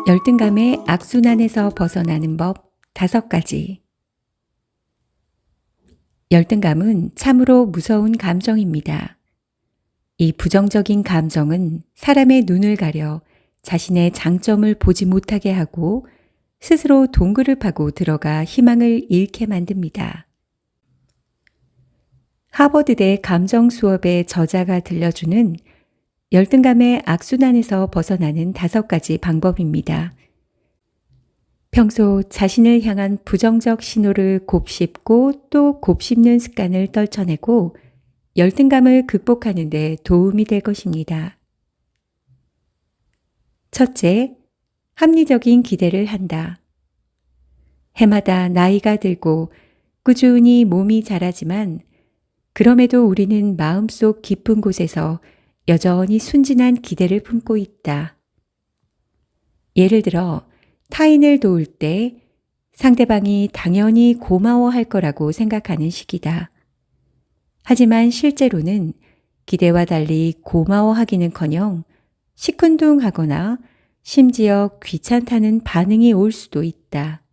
열등감의 악순환에서 벗어나는 법 5가지. 열등감은 참으로 무서운 감정입니다. 이 부정적인 감정은 사람의 눈을 가려 자신의 장점을 보지 못하게 하고 스스로 동굴을 파고 들어가 희망을 잃게 만듭니다. 하버드대 감정 수업의 저자가 들려주는 열등감의 악순환에서 벗어나는 5가지 방법입니다. 평소 자신을 향한 부정적 신호를 곱씹고 또 곱씹는 습관을 떨쳐내고 열등감을 극복하는 데 도움이 될 것입니다. 첫째, 합리적인 기대를 한다. 해마다 나이가 들고 꾸준히 몸이 자라지만 그럼에도 우리는 마음속 깊은 곳에서 여전히 순진한 기대를 품고 있다. 예를 들어 타인을 도울 때 상대방이 당연히 고마워할 거라고 생각하는 식이다. 하지만 실제로는 기대와 달리 고마워하기는커녕 시큰둥하거나 심지어 귀찮다는 반응이 올 수도 있다.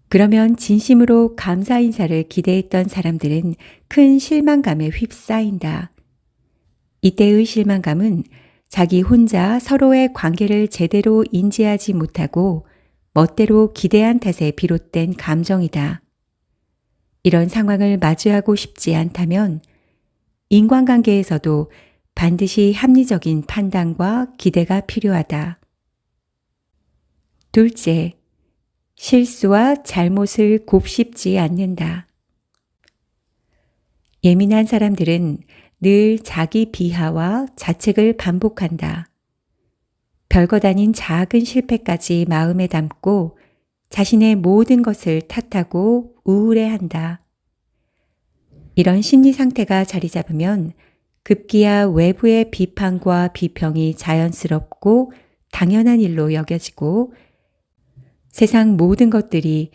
그러면 진심으로 감사 인사를 기대했던 사람들은 큰 실망감에 휩싸인다. 이때의 실망감은 자기 혼자 서로의 관계를 제대로 인지하지 못하고 멋대로 기대한 탓에 비롯된 감정이다. 이런 상황을 마주하고 싶지 않다면 인간관계에서도 반드시 합리적인 판단과 기대가 필요하다. 둘째, 실수와 잘못을 곱씹지 않는다. 예민한 사람들은 늘 자기 비하와 자책을 반복한다. 별것 아닌 작은 실패까지 마음에 담고 자신의 모든 것을 탓하고 우울해한다. 이런 심리 상태가 자리 잡으면 급기야 외부의 비판과 비평이 자연스럽고 당연한 일로 여겨지고 세상 모든 것들이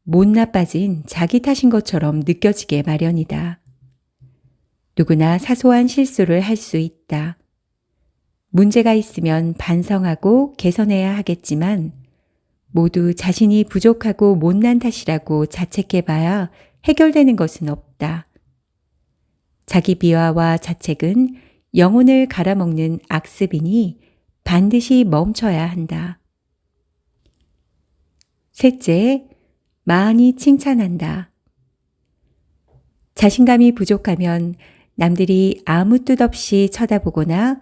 못 나빠진 자기 탓인 것처럼 느껴지게 마련이다. 누구나 사소한 실수를 할 수 있다. 문제가 있으면 반성하고 개선해야 하겠지만 모두 자신이 부족하고 못난 탓이라고 자책해봐야 해결되는 것은 없다. 자기 비하와 자책은 영혼을 갈아먹는 악습이니 반드시 멈춰야 한다. 셋째, 많이 칭찬한다. 자신감이 부족하면 남들이 아무 뜻 없이 쳐다보거나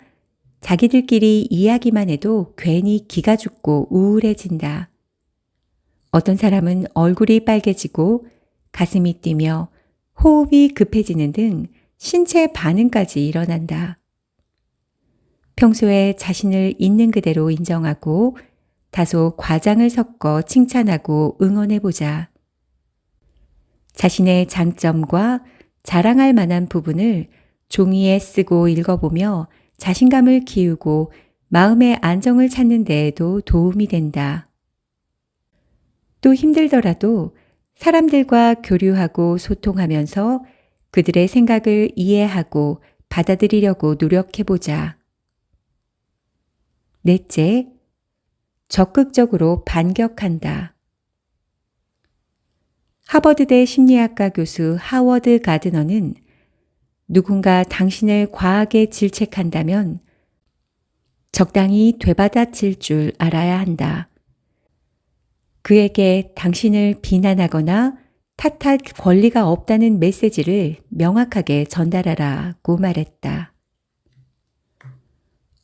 자기들끼리 이야기만 해도 괜히 기가 죽고 우울해진다. 어떤 사람은 얼굴이 빨개지고 가슴이 뛰며 호흡이 급해지는 등 신체 반응까지 일어난다. 평소에 자신을 있는 그대로 인정하고 다소 과장을 섞어 칭찬하고 응원해보자. 자신의 장점과 자랑할 만한 부분을 종이에 쓰고 읽어보며 자신감을 키우고 마음의 안정을 찾는 데에도 도움이 된다. 또 힘들더라도 사람들과 교류하고 소통하면서 그들의 생각을 이해하고 받아들이려고 노력해보자. 넷째, 적극적으로 반격한다. 하버드대 심리학과 교수 하워드 가드너는 누군가 당신을 과하게 질책한다면 적당히 되받아칠 줄 알아야 한다. 그에게 당신을 비난하거나 탓할 권리가 없다는 메시지를 명확하게 전달하라고 말했다.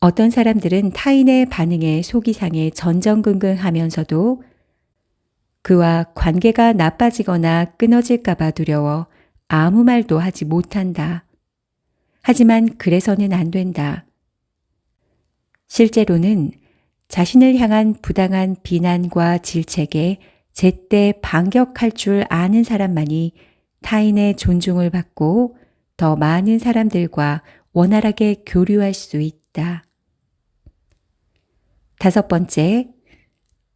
어떤 사람들은 타인의 반응에 속이 상해 전전긍긍하면서도 그와 관계가 나빠지거나 끊어질까봐 두려워 아무 말도 하지 못한다. 하지만 그래서는 안 된다. 실제로는 자신을 향한 부당한 비난과 질책에 제때 반격할 줄 아는 사람만이 타인의 존중을 받고 더 많은 사람들과 원활하게 교류할 수 있다. 5번째,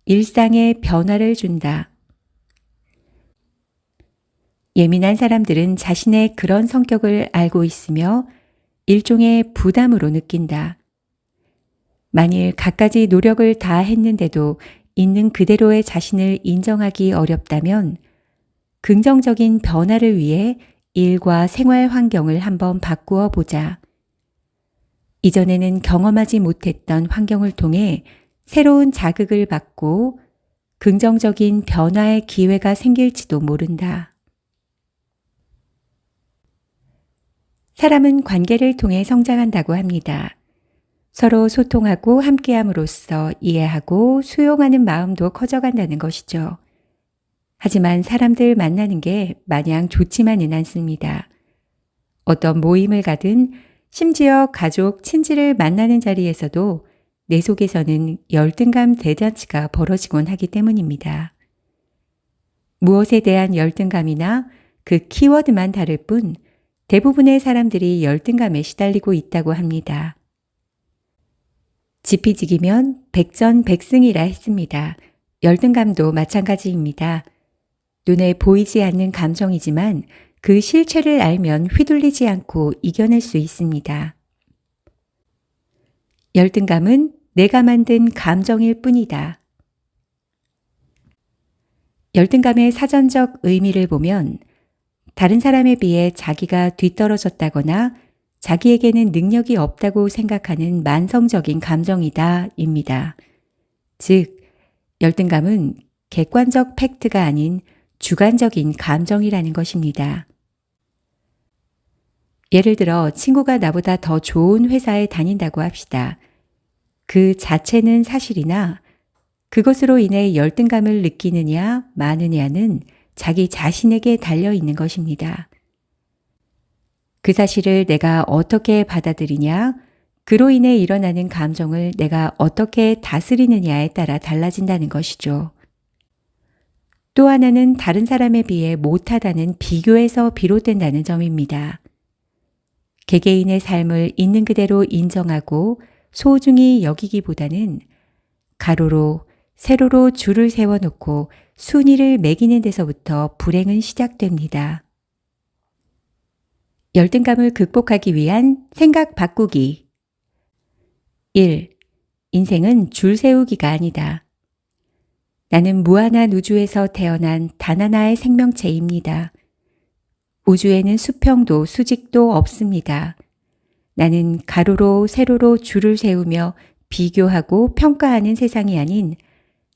일상에 변화를 준다. 예민한 사람들은 자신의 그런 성격을 알고 있으며 일종의 부담으로 느낀다. 만일 갖가지 노력을 다 했는데도 있는 그대로의 자신을 인정하기 어렵다면 긍정적인 변화를 위해 일과 생활 환경을 한번 바꾸어 보자. 이전에는 경험하지 못했던 환경을 통해 새로운 자극을 받고 긍정적인 변화의 기회가 생길지도 모른다. 사람은 관계를 통해 성장한다고 합니다. 서로 소통하고 함께함으로써 이해하고 수용하는 마음도 커져간다는 것이죠. 하지만 사람들 만나는 게 마냥 좋지만은 않습니다. 어떤 모임을 가든 심지어 가족, 친지를 만나는 자리에서도 내 속에서는 열등감 대잔치가 벌어지곤 하기 때문입니다. 무엇에 대한 열등감이나 그 키워드만 다를 뿐 대부분의 사람들이 열등감에 시달리고 있다고 합니다. 지피지기면 백전백승이라 했습니다. 열등감도 마찬가지입니다. 눈에 보이지 않는 감정이지만 그 실체를 알면 휘둘리지 않고 이겨낼 수 있습니다. 열등감은 내가 만든 감정일 뿐이다. 열등감의 사전적 의미를 보면 다른 사람에 비해 자기가 뒤떨어졌다거나 자기에게는 능력이 없다고 생각하는 만성적인 감정이다 입니다. 즉, 열등감은 객관적 팩트가 아닌 주관적인 감정이라는 것입니다. 예를 들어 친구가 나보다 더 좋은 회사에 다닌다고 합시다. 그 자체는 사실이나 그것으로 인해 열등감을 느끼느냐 마느냐는 자기 자신에게 달려 있는 것입니다. 그 사실을 내가 어떻게 받아들이냐, 그로 인해 일어나는 감정을 내가 어떻게 다스리느냐에 따라 달라진다는 것이죠. 또 하나는 다른 사람에 비해 못하다는 비교에서 비롯된다는 점입니다. 개개인의 삶을 있는 그대로 인정하고 소중히 여기기보다는 가로로, 세로로 줄을 세워놓고 순위를 매기는 데서부터 불행은 시작됩니다. 열등감을 극복하기 위한 생각 바꾸기. 1. 인생은 줄 세우기가 아니다. 나는 무한한 우주에서 태어난 단 하나의 생명체입니다. 우주에는 수평도 수직도 없습니다. 나는 가로로 세로로 줄을 세우며 비교하고 평가하는 세상이 아닌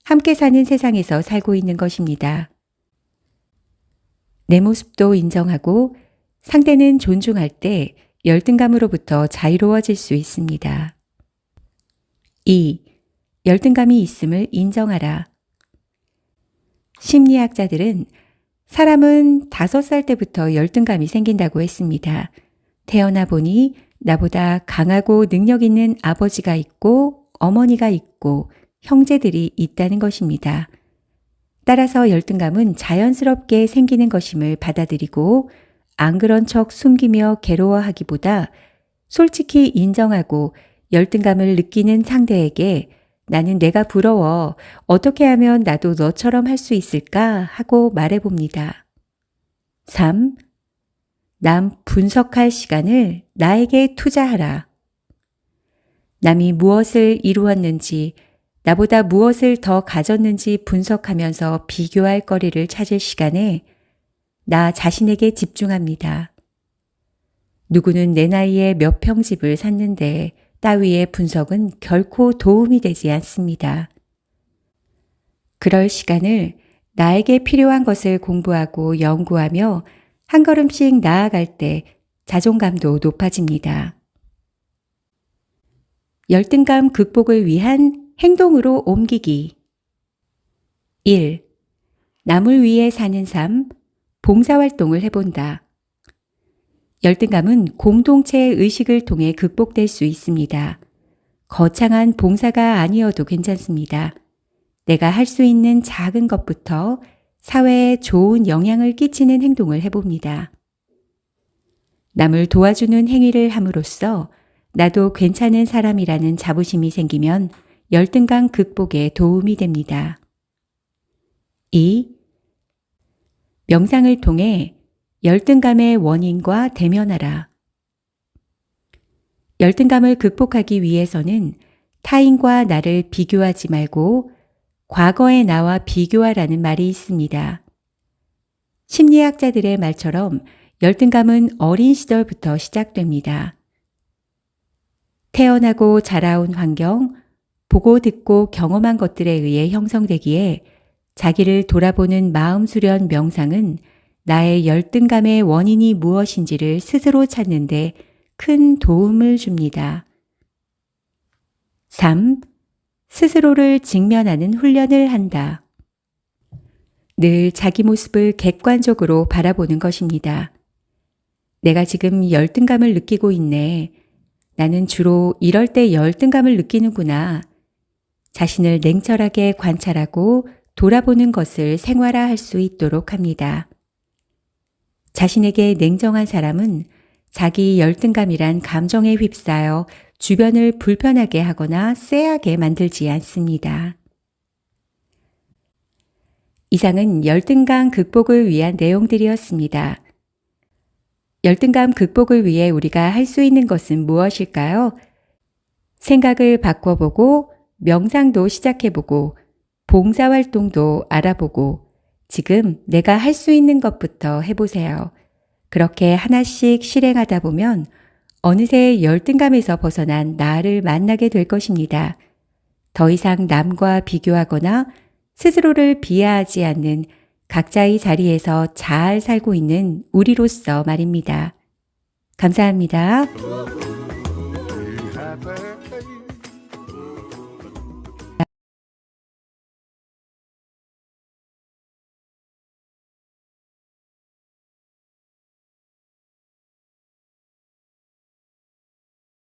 함께 사는 세상에서 살고 있는 것입니다. 내 모습도 인정하고 상대는 존중할 때 열등감으로부터 자유로워질 수 있습니다. 2. 열등감이 있음을 인정하라. 심리학자들은 사람은 5살 때부터 열등감이 생긴다고 했습니다. 태어나 보니 나보다 강하고 능력 있는 아버지가 있고 어머니가 있고 형제들이 있다는 것입니다. 따라서 열등감은 자연스럽게 생기는 것임을 받아들이고 안 그런 척 숨기며 괴로워하기보다 솔직히 인정하고 열등감을 느끼는 상대에게 나는 내가 부러워 어떻게 하면 나도 너처럼 할 수 있을까 하고 말해봅니다. 3. 남 분석할 시간을 나에게 투자하라. 남이 무엇을 이루었는지 나보다 무엇을 더 가졌는지 분석하면서 비교할 거리를 찾을 시간에 나 자신에게 집중합니다. 누구는 내 나이에 몇 평 집을 샀는데 따위의 분석은 결코 도움이 되지 않습니다. 그럴 시간을 나에게 필요한 것을 공부하고 연구하며 한 걸음씩 나아갈 때 자존감도 높아집니다. 열등감 극복을 위한 행동으로 옮기기. 1. 남을 위해 사는 삶, 봉사활동을 해본다. 열등감은 공동체의 의식을 통해 극복될 수 있습니다. 거창한 봉사가 아니어도 괜찮습니다. 내가 할 수 있는 작은 것부터 사회에 좋은 영향을 끼치는 행동을 해봅니다. 남을 도와주는 행위를 함으로써 나도 괜찮은 사람이라는 자부심이 생기면 열등감 극복에 도움이 됩니다. 2. 명상을 통해 열등감의 원인과 대면하라. 열등감을 극복하기 위해서는 타인과 나를 비교하지 말고 과거의 나와 비교하라는 말이 있습니다. 심리학자들의 말처럼 열등감은 어린 시절부터 시작됩니다. 태어나고 자라온 환경, 보고 듣고 경험한 것들에 의해 형성되기에 자기를 돌아보는 마음 수련 명상은 나의 열등감의 원인이 무엇인지를 스스로 찾는데 큰 도움을 줍니다. 3. 스스로를 직면하는 훈련을 한다. 늘 자기 모습을 객관적으로 바라보는 것입니다. 내가 지금 열등감을 느끼고 있네. 나는 주로 이럴 때 열등감을 느끼는구나. 자신을 냉철하게 관찰하고 돌아보는 것을 생활화할 수 있도록 합니다. 자신에게 냉정한 사람은 자기 열등감이란 감정에 휩싸여 주변을 불편하게 하거나 쎄하게 만들지 않습니다. 이상은 열등감 극복을 위한 내용들이었습니다. 열등감 극복을 위해 우리가 할 수 있는 것은 무엇일까요? 생각을 바꿔보고 명상도 시작해보고 봉사활동도 알아보고 지금 내가 할 수 있는 것부터 해보세요. 그렇게 하나씩 실행하다 보면 어느새 열등감에서 벗어난 나를 만나게 될 것입니다. 더 이상 남과 비교하거나 스스로를 비하하지 않는 각자의 자리에서 잘 살고 있는 우리로서 말입니다. 감사합니다.